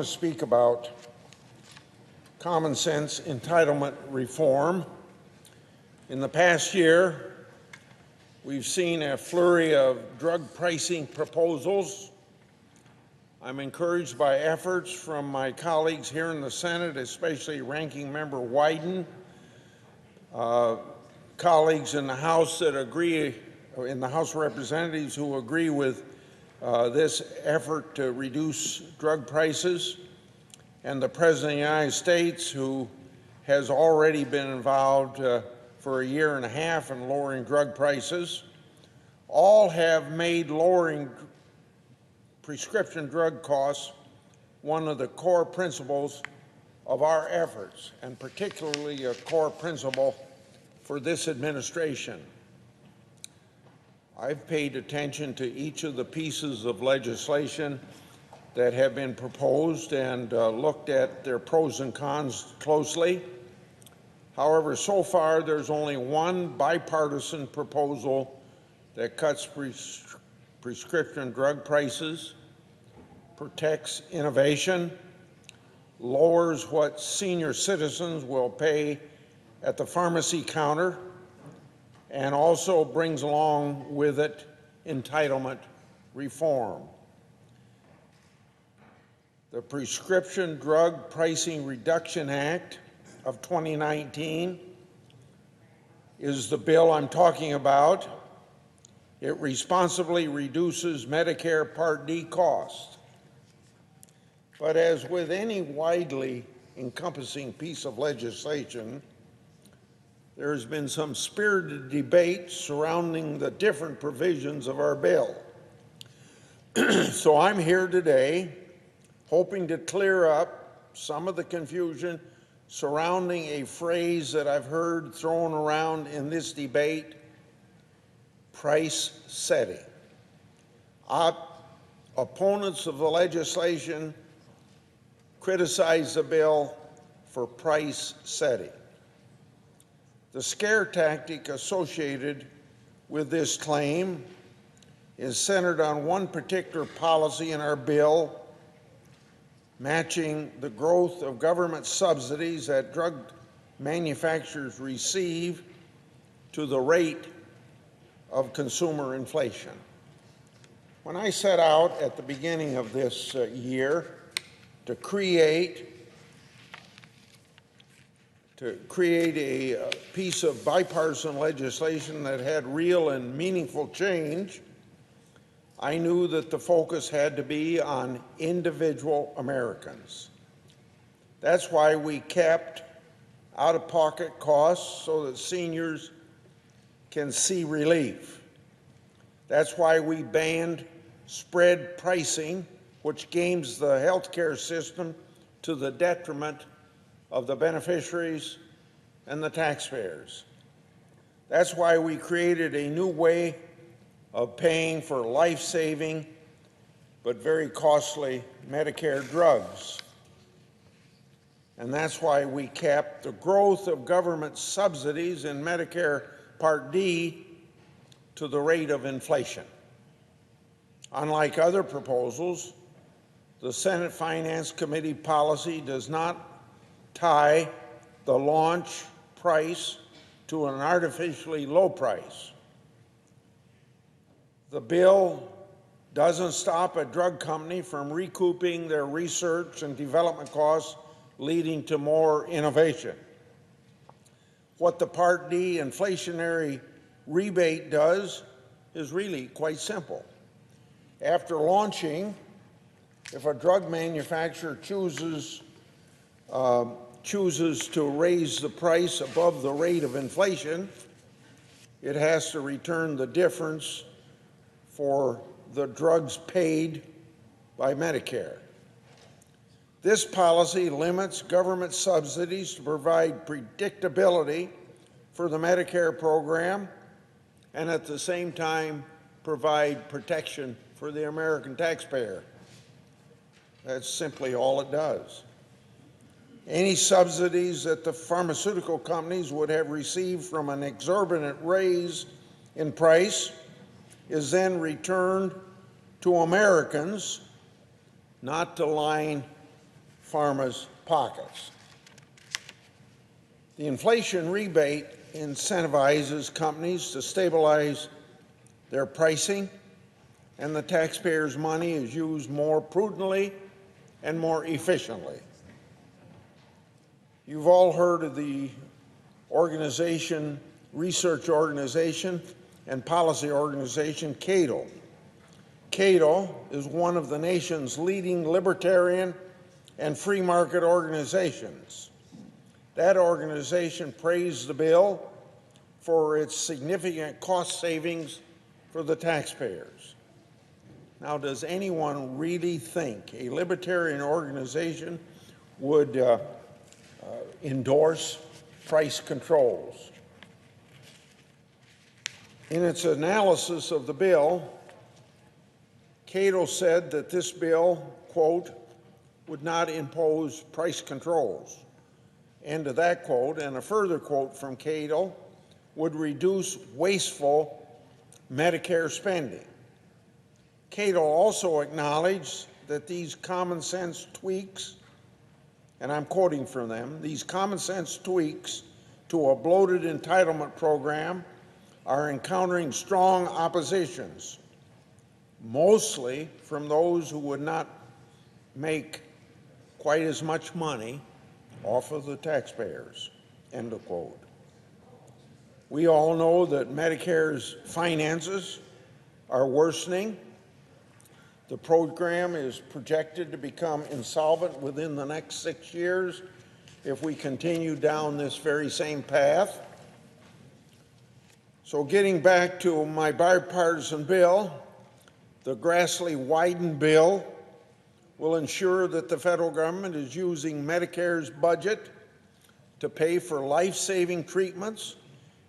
to speak about common sense entitlement reform. In the past year, we've seen a flurry of drug pricing proposals. I'm encouraged by efforts from my colleagues here in the Senate, especially Ranking Member Wyden, colleagues in the House that agree, in the House of Representatives who agree with this effort to reduce drug prices, and the President of the United States, who has already been involved for a year and a half in lowering drug prices. All have made lowering prescription drug costs one of the core principles of our efforts, and particularly a core principle for this administration. I've paid attention to each of the pieces of legislation that have been proposed and looked at their pros and cons closely. However, so far there's only one bipartisan proposal that cuts prescription drug prices, protects innovation, lowers what senior citizens will pay at the pharmacy counter, and also brings along with it entitlement reform. The Prescription Drug Pricing Reduction Act of 2019 is the bill I'm talking about. It responsibly reduces Medicare Part D costs. But as with any widely encompassing piece of legislation, there has been some spirited debate surrounding the different provisions of our bill. So I'm here today hoping to clear up some of the confusion surrounding a phrase that I've heard thrown around in this debate: price setting. Opponents of the legislation criticize the bill for price setting. The scare tactic associated with this claim is centered on one particular policy in our bill, matching the growth of government subsidies that drug manufacturers receive to the rate of consumer inflation. When I set out at the beginning of this year to create a piece of bipartisan legislation that had real and meaningful change, I knew that the focus had to be on individual Americans. That's why we kept out-of-pocket costs so that seniors can see relief. That's why we banned spread pricing, which games the healthcare system to the detriment of the beneficiaries and the taxpayers. That's why we created a new way of paying for life-saving but very costly Medicare drugs. And that's why we kept the growth of government subsidies in Medicare Part D to the rate of inflation. Unlike other proposals, the Senate Finance Committee policy does not tie the launch price to an artificially low price. The bill doesn't stop a drug company from recouping their research and development costs, leading to more innovation. What the Part D inflationary rebate does is really quite simple. After launching, if a drug manufacturer chooses to raise the price above the rate of inflation, it has to return the difference for the drugs paid by Medicare. This policy limits government subsidies to provide predictability for the Medicare program and at the same time provide protection for the American taxpayer. That's simply all it does. Any subsidies that the pharmaceutical companies would have received from an exorbitant raise in price is then returned to Americans, not to line pharma's pockets. The inflation rebate incentivizes companies to stabilize their pricing, and the taxpayers' money is used more prudently and more efficiently. You've all heard of the research organization and policy organization, Cato. Cato is one of the nation's leading libertarian and free market organizations. That organization praised the bill for its significant cost savings for the taxpayers. Now, does anyone really think a libertarian organization would endorse price controls? In its analysis of the bill, Cato said that this bill, quote, would not impose price controls, end of that quote, and a further quote from Cato, would reduce wasteful Medicare spending. Cato also acknowledged that these common sense tweaks, and I'm quoting from them, these common sense tweaks to a bloated entitlement program are encountering strong oppositions, mostly from those who would not make quite as much money off of the taxpayers, end of quote. We all know that Medicare's finances are worsening. The program is projected to become insolvent within the next 6 years if we continue down this very same path. So getting back to my bipartisan bill, the Grassley-Wyden bill will ensure that the federal government is using Medicare's budget to pay for life-saving treatments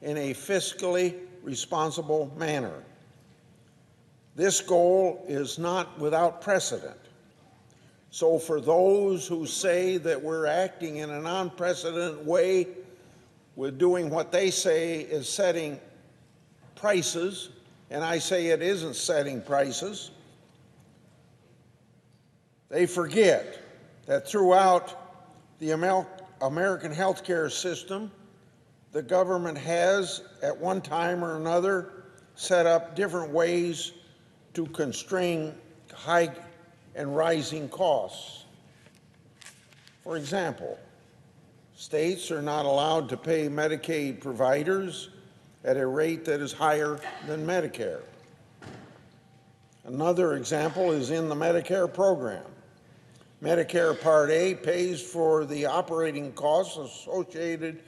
in a fiscally responsible manner. This goal is not without precedent. So for those who say that we're acting in an unprecedented way with doing what they say is setting prices, and I say it isn't setting prices, they forget that throughout the American healthcare system, the government has, at one time or another, set up different ways to constrain high and rising costs. For example, states are not allowed to pay Medicaid providers at a rate that is higher than Medicare. Another example is in the Medicare program. Medicare Part A pays for the operating costs associated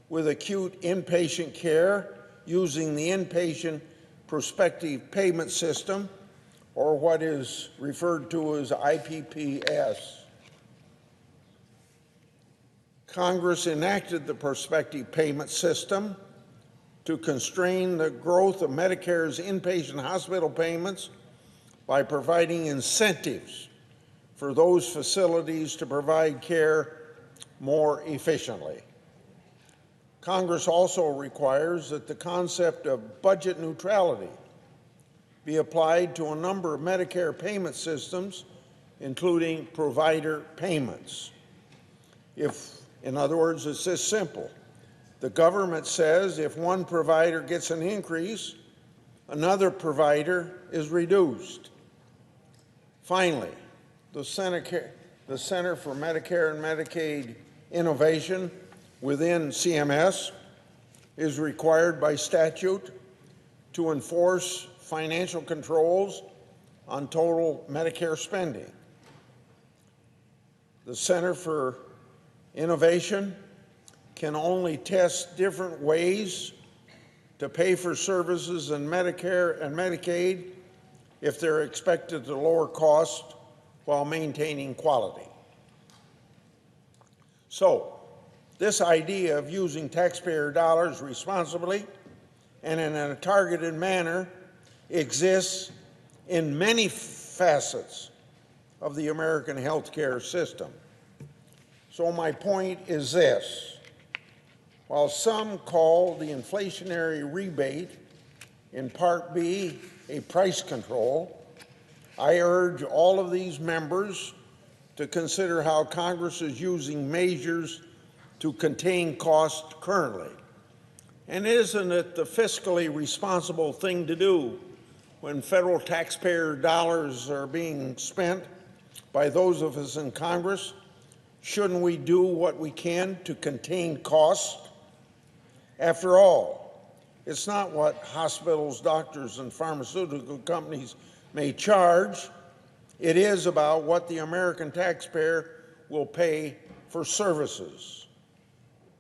with acute inpatient care using the inpatient prospective payment system, or what is referred to as IPPS. Congress enacted the prospective payment system to constrain the growth of Medicare's inpatient hospital payments by providing incentives for those facilities to provide care more efficiently. Congress also requires that the concept of budget neutrality be applied to a number of Medicare payment systems, including provider payments. In other words, it's this simple. The government says if one provider gets an increase, another provider is reduced. Finally, the Center for Medicare and Medicaid Innovation within CMS is required by statute to enforce financial controls on total Medicare spending. The Center for Innovation can only test different ways to pay for services in Medicare and Medicaid if they're expected to lower costs while maintaining quality. So, this idea of using taxpayer dollars responsibly and in a targeted manner exists in many facets of the American healthcare system. So my point is this: while some call the inflationary rebate in Part B a price control, I urge all of these members to consider how Congress is using measures to contain costs currently. And isn't it the fiscally responsible thing to do when federal taxpayer dollars are being spent by those of us in Congress? Shouldn't we do what we can to contain costs? After all, it's not what hospitals, doctors, and pharmaceutical companies may charge. It is about what the American taxpayer will pay for services.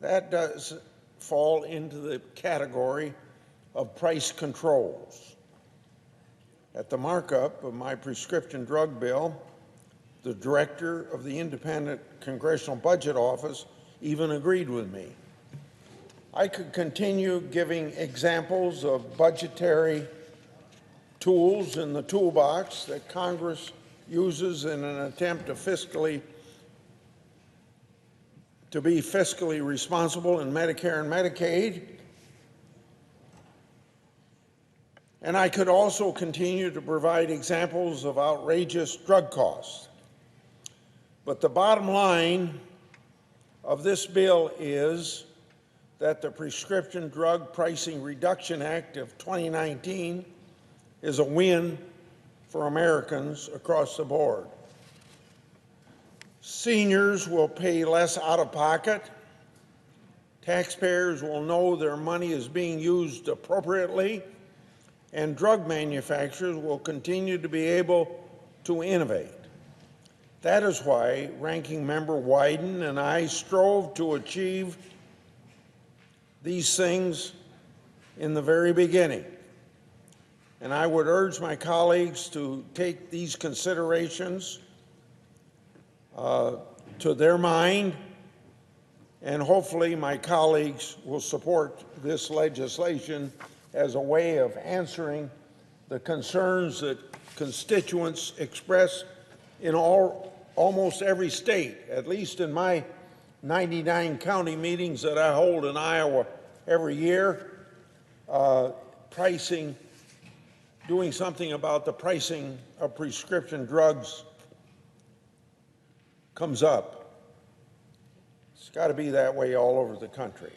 That does fall into the category of price controls. At the markup of my prescription drug bill, the director of the Independent Congressional Budget Office even agreed with me. I could continue giving examples of budgetary tools in the toolbox that Congress uses in an attempt to be fiscally responsible in Medicare and Medicaid. And I could also continue to provide examples of outrageous drug costs. But the bottom line of this bill is that the Prescription Drug Pricing Reduction Act of 2019 is a win for Americans across the board. Seniors will pay less out of pocket. Taxpayers will know their money is being used appropriately, and drug manufacturers will continue to be able to innovate. That is why Ranking Member Wyden and I strove to achieve these things in the very beginning. And I would urge my colleagues to take these considerations to their mind, and hopefully my colleagues will support this legislation as a way of answering the concerns that constituents express in almost every state, at least in my 99 county meetings that I hold in Iowa every year. Doing something about the pricing of prescription drugs comes up. It's got to be that way all over the country.